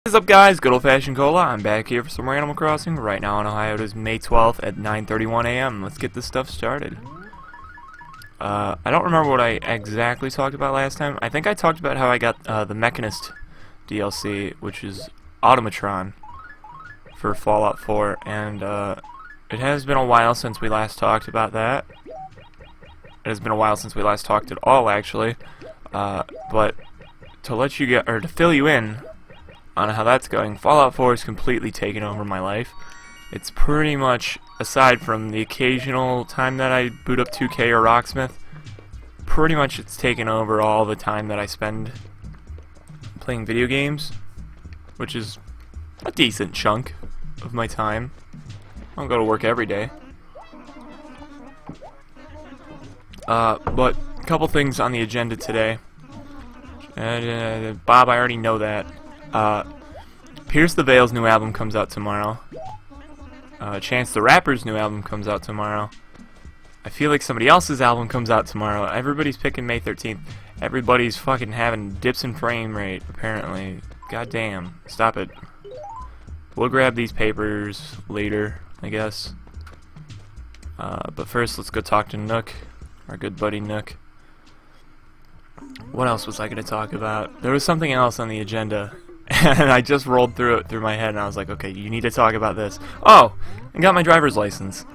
What's up, guys? Good old-fashioned Cola. I'm back here for some more Animal Crossing. Right now in Ohio it is May 12th at 9:31 a.m. Let's get this stuff started. I don't remember what I exactly talked about last time. I think I talked about how I got the Mechanist DLC, which is Automatron for Fallout 4, and it has been a while since we last talked about that. It has been a while since we last talked at all, actually. But to fill you in on how that's going, Fallout 4 has completely taken over my life. It's pretty much, aside from the occasional time that I boot up 2K or Rocksmith, pretty much it's taken over all the time that I spend playing video games, which is a decent chunk of my time. I don't go to work every day. But a couple things on the agenda today. Bob, I already know that. Pierce the Veil's new album comes out tomorrow. Chance the Rapper's new album comes out tomorrow. I feel like somebody else's album comes out tomorrow. Everybody's picking May 13th. Everybody's fucking having dips in frame rate, apparently. God damn. Stop it. We'll grab these papers later, I guess. But first, let's go talk to Nook, our good buddy Nook. What else was I going to talk about? There was something else on the agenda, and I just rolled through it through my head, and I was like, okay, you need to talk about this. Oh, I got my driver's license.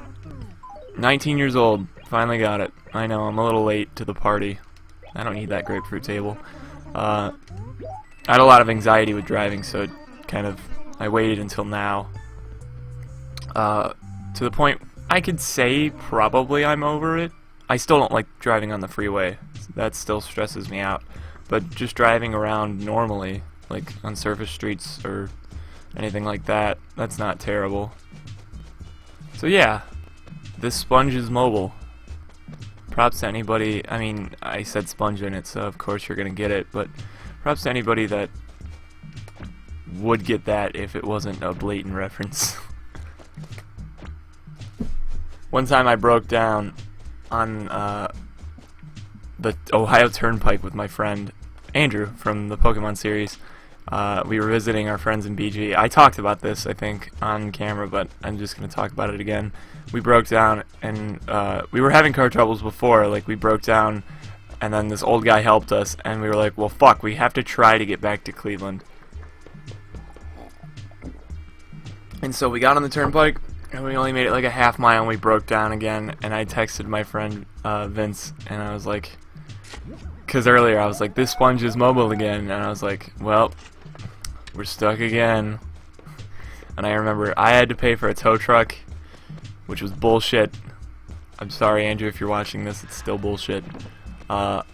19 years old. Finally got it. I know, I'm a little late to the party. I don't need that grapefruit table. I had a lot of anxiety with driving, so I waited until now. To the point, I could say probably I'm over it. I still don't like driving on the freeway. That still stresses me out. But just driving around normally, like on surface streets or anything like that, that's not terrible. So yeah, this sponge is mobile. Props to anybody. I mean, I said sponge in it, so of course you're gonna get it, but props to anybody that would get that if it wasn't a blatant reference. One time I broke down on the Ohio Turnpike with my friend Andrew from the Pokemon series. We were visiting our friends in BG. I talked about this, I think, on camera, but I'm just going to talk about it again. We broke down, and we were having car troubles before. Like, we broke down, and then this old guy helped us, and we were like, well, fuck, we have to try to get back to Cleveland. And so we got on the Turnpike, and we only made it like a half mile, and we broke down again, and I texted my friend Vince, and I was like, because earlier I was like, this sponge is mobile again, and I was like, well, we're stuck again. And I remember I had to pay for a tow truck, which was bullshit. I'm sorry, Andrew, if you're watching this, it's still bullshit. But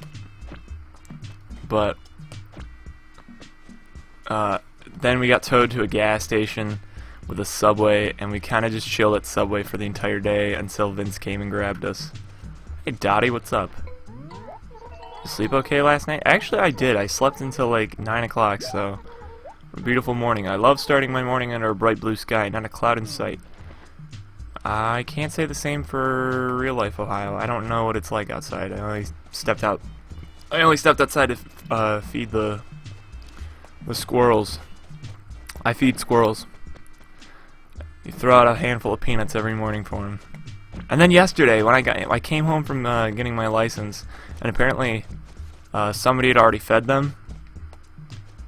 then we got towed to a gas station with a Subway, and we kind of just chilled at Subway for the entire day until Vince came and grabbed us. Hey Dottie, what's up? You sleep okay last night? Actually, I did. I slept until like 9 o'clock, so a beautiful morning. I love starting my morning under a bright blue sky, not a cloud in sight. I can't say the same for real life Ohio. I don't know what it's like outside. I only stepped outside to feed the squirrels. I feed squirrels. You throw out a handful of peanuts every morning for them. And then yesterday, when I came home from getting my license, and apparently somebody had already fed them,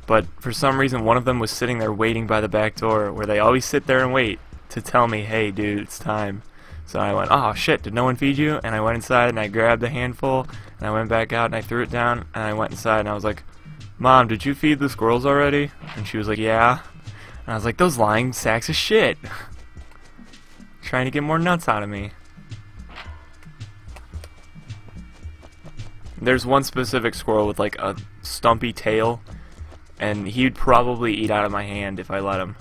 but for some reason one of them was sitting there waiting by the back door, where they always sit there and wait to tell me, hey dude, it's time. So I went, oh shit, did no one feed you? And I went inside and I grabbed a handful, and I went back out and I threw it down, and I went inside and I was like, Mom, did you feed the squirrels already? And she was like, yeah. And I was like, those lying sacks of shit. Trying to get more nuts out of me. There's one specific squirrel with like a stumpy tail, and he'd probably eat out of my hand if I let him.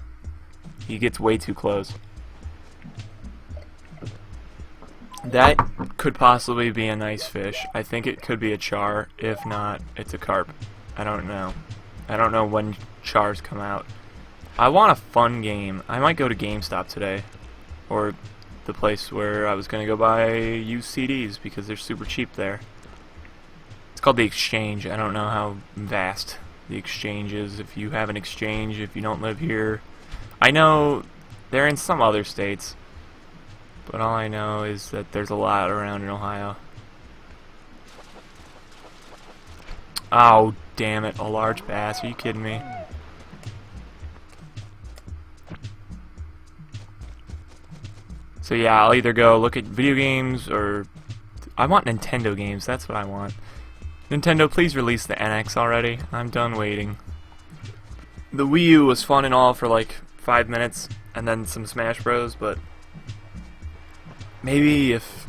He gets way too close. That could possibly be a nice fish. I think it could be a char. If not, it's a carp. I don't know. I don't know when chars come out. I want a fun game. I might go to GameStop today, or the place where I was going to go buy used CDs because they're super cheap there. It's called The Exchange. I don't know how vast the exchanges, if you have an exchange, if you don't live here. I know they're in some other states, but all I know is that there's a lot around in Ohio. Oh, damn it, a large bass, are you kidding me? So yeah, I'll either go look at video games, or I want Nintendo games, that's what I want. Nintendo, please release the NX already. I'm done waiting. The Wii U was fun and all for like 5 minutes, and then some Smash Bros, but maybe if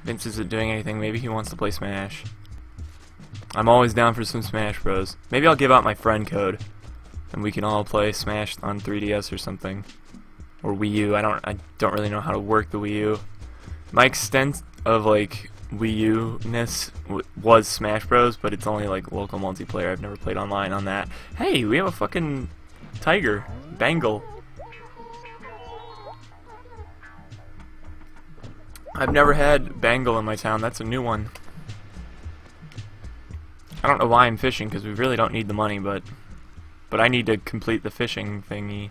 Vince isn't doing anything, maybe he wants to play Smash. I'm always down for some Smash Bros. Maybe I'll give out my friend code, and we can all play Smash on 3DS or something. Or Wii U. I don't really know how to work the Wii U. My extent of like Wii U-ness was Smash Bros, but it's only like local multiplayer. I've never played online on that. Hey, we have a fucking tiger, Bengal. I've never had Bengal in my town. That's a new one. I don't know why I'm fishing, because we really don't need the money, but I need to complete the fishing thingy.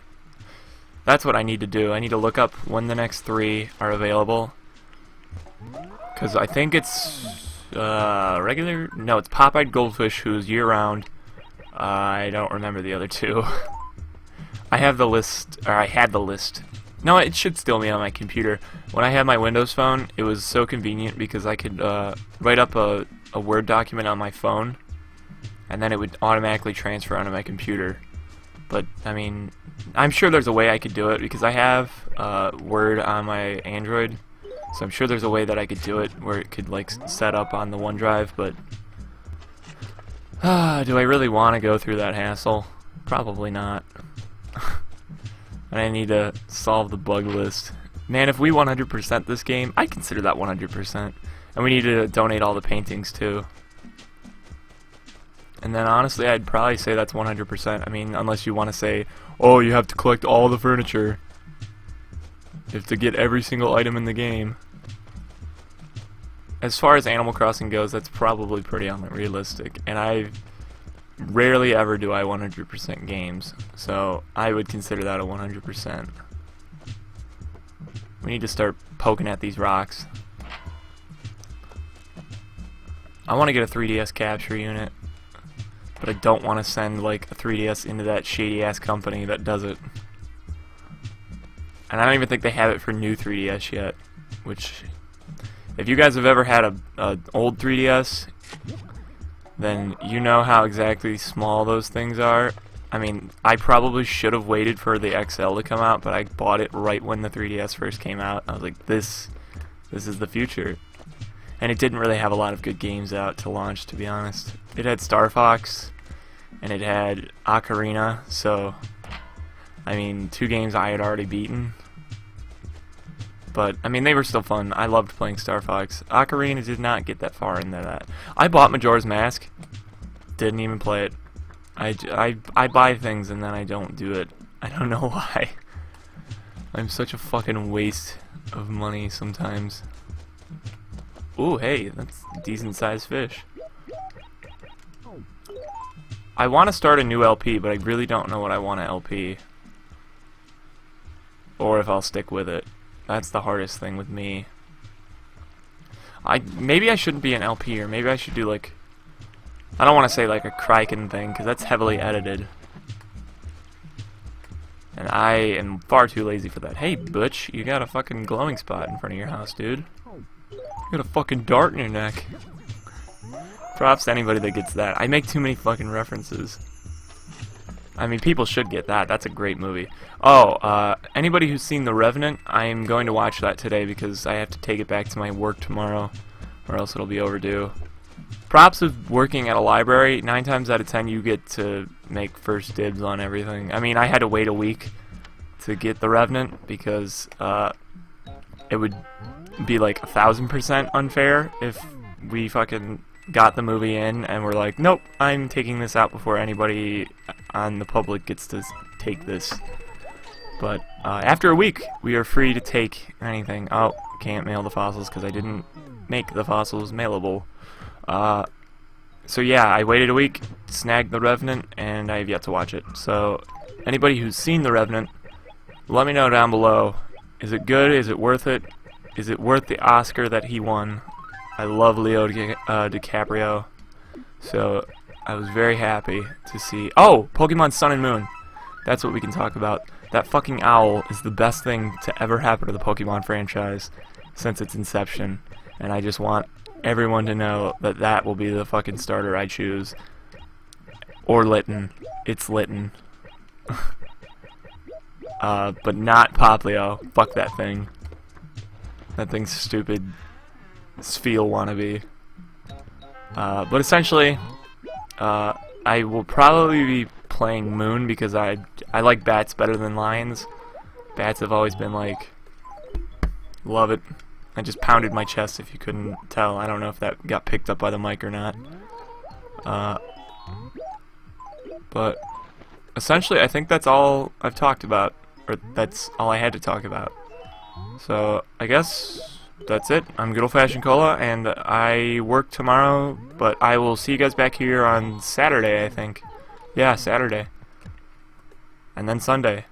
That's what I need to do. I need to look up when the next 3 are available. Because I think it's regular... No, it's Pop-Eyed Goldfish, who's year-round. I don't remember the other 2. I have the list, or I had the list. No, it should still be on my computer. When I had my Windows phone, it was so convenient because I could write up a Word document on my phone, and then it would automatically transfer onto my computer. But, I mean, I'm sure there's a way I could do it, because I have Word on my Android, so I'm sure there's a way that I could do it where it could, like, set up on the OneDrive, but do I really want to go through that hassle? Probably not. And I need to solve the bug list. Man, if we 100% this game, I consider that 100%. And we need to donate all the paintings, too. And then, honestly, I'd probably say that's 100%. I mean, unless you want to say, oh, you have to collect all the furniture. You have to get every single item in the game. As far as Animal Crossing goes, that's probably pretty unrealistic. And I rarely ever do I 100% games. So, I would consider that a 100%. We need to start poking at these rocks. I want to get a 3DS capture unit, but I don't want to send like a 3DS into that shady ass company that does it. And I don't even think they have it for new 3DS yet, which, if you guys have ever had a old 3DS, then you know how exactly small those things are. I mean, I probably should have waited for the XL to come out, but I bought it right when the 3DS first came out. I was like, this is the future. And it didn't really have a lot of good games out to launch, to be honest. It had Star Fox, and it had Ocarina, so, I mean, 2 games I had already beaten. But, I mean, they were still fun. I loved playing Star Fox. Ocarina did not get that far into that. I bought Majora's Mask, didn't even play it. I buy things and then I don't do it. I don't know why. I'm such a fucking waste of money sometimes. Ooh, hey, that's a decent sized fish. I want to start a new LP, but I really don't know what I want to LP. Or if I'll stick with it. That's the hardest thing with me. Maybe I shouldn't be an LP, or maybe I should do like, I don't want to say like a Kraken thing, because that's heavily edited. And I am far too lazy for that. Hey, Butch, you got a fucking glowing spot in front of your house, dude. You got a fucking dart in your neck. Props to anybody that gets that. I make too many fucking references. I mean, people should get that. That's a great movie. Oh, anybody who's seen The Revenant, I'm going to watch that today because I have to take it back to my work tomorrow, or else it'll be overdue. Props of working at a library. 9 times out of 10 you get to make first dibs on everything. I mean, I had to wait a week to get The Revenant because it would be like 1,000% unfair if we fucking got the movie in and we're like, nope, I'm taking this out before anybody on the public gets to take this. But after a week, we are free to take anything. Oh, can't mail the fossils because I didn't make the fossils mailable. So yeah, I waited a week, snagged The Revenant, and I have yet to watch it. So anybody who's seen The Revenant, let me know down below. Is it good? Is it worth it? Is it worth the Oscar that he won? I love Leo DiCaprio, so I was very happy to see... Oh! Pokemon Sun and Moon! That's what we can talk about. That fucking owl is the best thing to ever happen to the Pokemon franchise since its inception, and I just want everyone to know that that will be the fucking starter I choose. Or Litten. It's Litten. But not Poplio. Fuck that thing. That thing's stupid. Spheal wannabe. But essentially, I will probably be playing Moon because I like bats better than lions. Bats have always been like, love it. I just pounded my chest if you couldn't tell. I don't know if that got picked up by the mic or not. But essentially I think that's all I've talked about, or that's all I had to talk about. So I guess that's it. I'm Good Old Fashioned Cola, and I work tomorrow, but I will see you guys back here on Saturday, I think. Yeah, Saturday. And then Sunday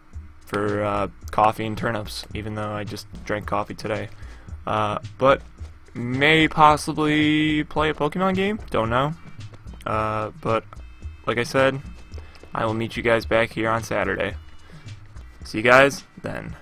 for coffee and turnips, even though I just drank coffee today. But may possibly play a Pokemon game, don't know. But like I said, I will meet you guys back here on Saturday. See you guys then.